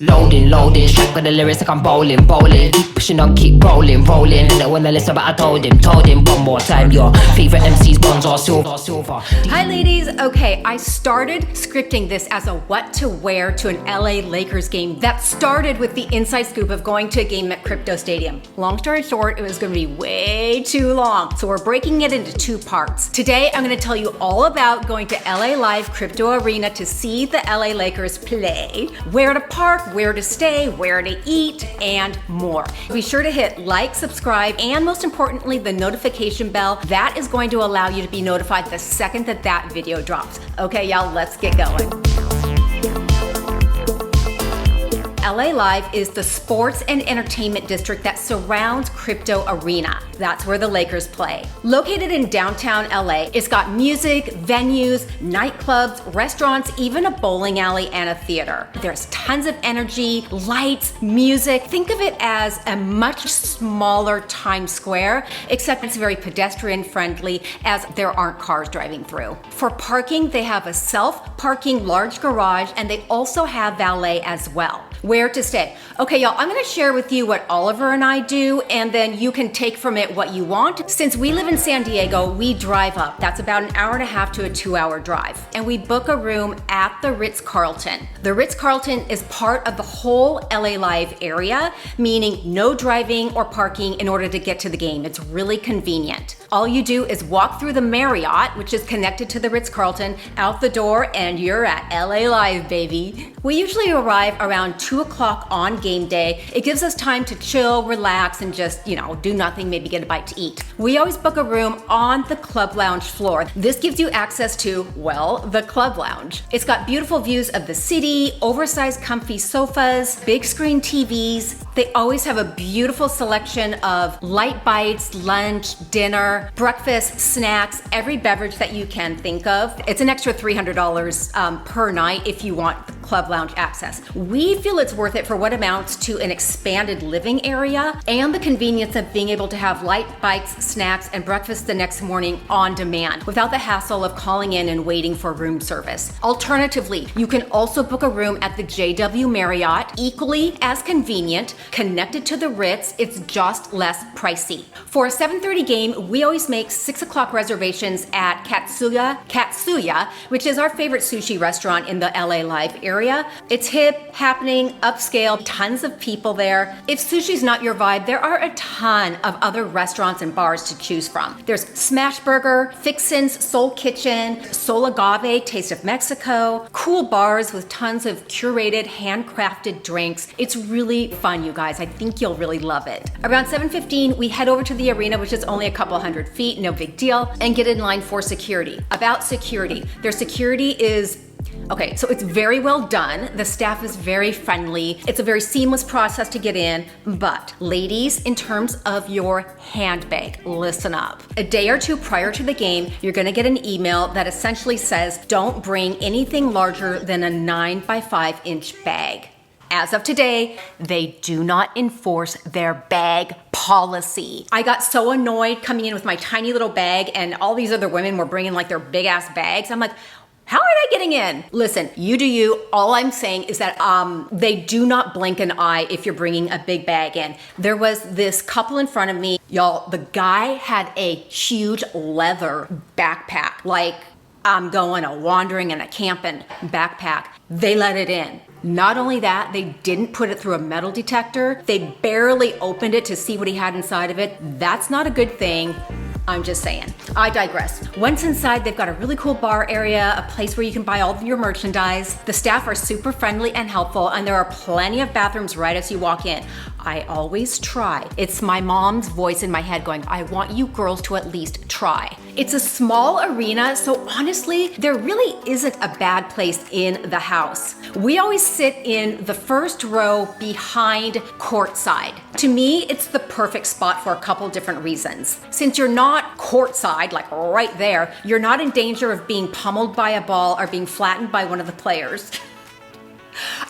Loading, straight with the lyrics like I'm bowling. Keep pushing on, keep rolling. And when I listen, but I told him one more time. Your favorite MC's bronze or silver. Hi ladies, okay, I started scripting this as a what to wear to an LA Lakers game that started with the inside scoop of going to a game at Crypto Stadium. Long story short, it was gonna be way too long, so we're breaking it into two parts. Today, I'm gonna tell you all about going to LA Live Crypto Arena to see the LA Lakers play, where to park, where to stay, where to eat, and more. Be sure to hit like, subscribe, and most importantly, the notification bell. That is going to allow you to be notified the second that video drops. Okay, y'all, let's get going. LA Live is the sports and entertainment district that surrounds Crypto Arena. That's where the Lakers play. Located in downtown LA, it's got music, venues, nightclubs, restaurants, even a bowling alley and a theater. There's tons of energy, lights, music. Think of it as a much smaller Times Square, except it's very pedestrian friendly as there aren't cars driving through. For parking, they have a self-parking large garage, and they also have valet as well. Where to stay. Okay, y'all, I'm gonna share with you what Oliver and I do, and then you can take from it what you want. Since we live in San Diego, we drive up. That's about an hour and a half to a 2-hour drive. And we book a room at the Ritz-Carlton. The Ritz-Carlton is part of the whole LA Live area, meaning no driving or parking in order to get to the game. It's really convenient. All you do is walk through the Marriott, which is connected to the Ritz-Carlton, out the door, and you're at LA Live, baby. We usually arrive around 2 o'clock on game day. It gives us time to chill, relax, and just, do nothing, maybe get a bite to eat. We always book a room on the club lounge floor. This gives you access to, well, the club lounge. It's got beautiful views of the city, oversized comfy sofas, big screen TVs. They always have a beautiful selection of light bites, lunch, dinner, breakfast, snacks, every beverage that you can think of. It's an extra $300 per night if you want the club lounge access. We feel it's worth it for what amounts to an expanded living area and the convenience of being able to have light bites, snacks, and breakfast the next morning on demand without the hassle of calling in and waiting for room service. Alternatively, you can also book a room at the JW Marriott, equally as convenient, connected to the Ritz. It's just less pricey. For a 7:30 game, we always make 6 o'clock reservations at Katsuya, which is our favorite sushi restaurant in the LA Live area. It's hip, happening, upscale, tons of people there. If sushi's not your vibe, there are a ton of other restaurants and bars to choose from. There's Smash Burger, Fixin's Soul Kitchen, Soul Agave, Taste of Mexico, cool bars with tons of curated, handcrafted drinks. It's really fun, you guys. I think you'll really love it. Around 7:15, we head over to the arena, which is only a couple hundred feet, no big deal, and get in line for security. About security, their security is okay, so it's very well done. The staff is very friendly. It's a very seamless process to get in. But ladies, in terms of your handbag, listen up. A day or two prior to the game, you're gonna get an email that essentially says, don't bring anything larger than a 9x5-inch bag. As of today, they do not enforce their bag policy. I got so annoyed coming in with my tiny little bag, and all these other women were bringing like their big ass bags. I'm like, how are they getting in? Listen, you do you. All I'm saying is that they do not blink an eye if you're bringing a big bag in. There was this couple in front of me. Y'all, the guy had a huge leather backpack, like I'm going a wandering and a camping backpack. They let it in. Not only that, they didn't put it through a metal detector. They barely opened it to see what he had inside of it. That's not a good thing. I'm just saying. I digress. Once inside, they've got a really cool bar area, a place where you can buy all of your merchandise. The staff are super friendly and helpful, and there are plenty of bathrooms right as you walk in. I always try. It's my mom's voice in my head going, I want you girls to at least try. It's a small arena, so honestly, there really isn't a bad place in the house. We always sit in the first row behind courtside. To me, it's the perfect spot for a couple different reasons. Since you're not courtside, like right there, you're not in danger of being pummeled by a ball or being flattened by one of the players.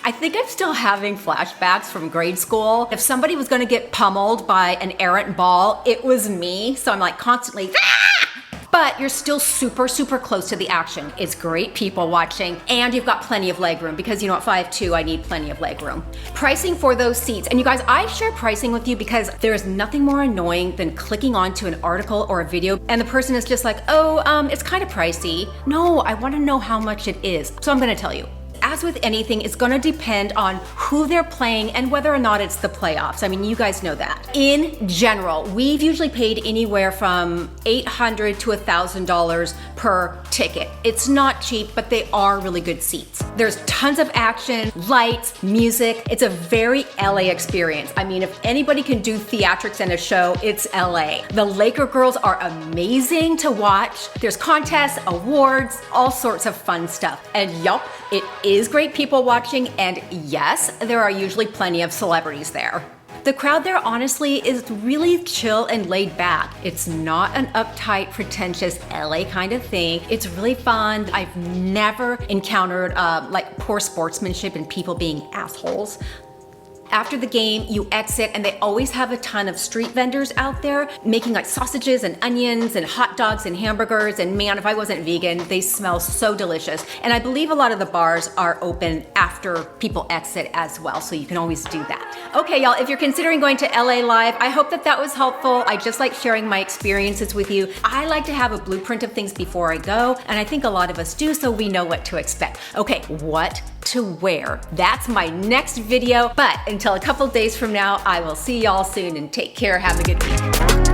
I think I'm still having flashbacks from grade school. If somebody was gonna get pummeled by an errant ball, it was me. So I'm like constantly, ah! but you're still super, super close to the action. It's great people watching, and you've got plenty of leg room because you know at 5'2", I need plenty of leg room. Pricing for those seats, and you guys, I share pricing with you because there's nothing more annoying than clicking onto an article or a video and the person is just like, oh, it's kind of pricey. No, I want to know how much it is. So I'm going to tell you. As with anything, it's gonna depend on who they're playing and whether or not it's the playoffs. I mean, you guys know that. In general, we've usually paid anywhere from $800 to $1,000 per ticket. It's not cheap, but they are really good seats. There's tons of action, lights, music. It's a very LA experience. I mean, if anybody can do theatrics in a show, it's LA. The Laker girls are amazing to watch. There's contests, awards, all sorts of fun stuff. And yup, it is great people watching, and yes, there are usually plenty of celebrities there. The crowd there honestly is really chill and laid back. It's not an uptight, pretentious LA kind of thing. It's really fun. I've never encountered like poor sportsmanship and people being assholes. After the game, you exit and they always have a ton of street vendors out there making like sausages and onions and hot dogs and hamburgers. And man, if I wasn't vegan, they smell so delicious. And I believe a lot of the bars are open after people exit as well, so you can always do that. Okay, y'all, if you're considering going to LA Live, I hope that was helpful. I just like sharing my experiences with you. I like to have a blueprint of things before I go, and I think a lot of us do, so we know what to expect. Okay, what to wear? That's my next video, but until a couple days from now, I will see y'all soon, and take care. Have a good week.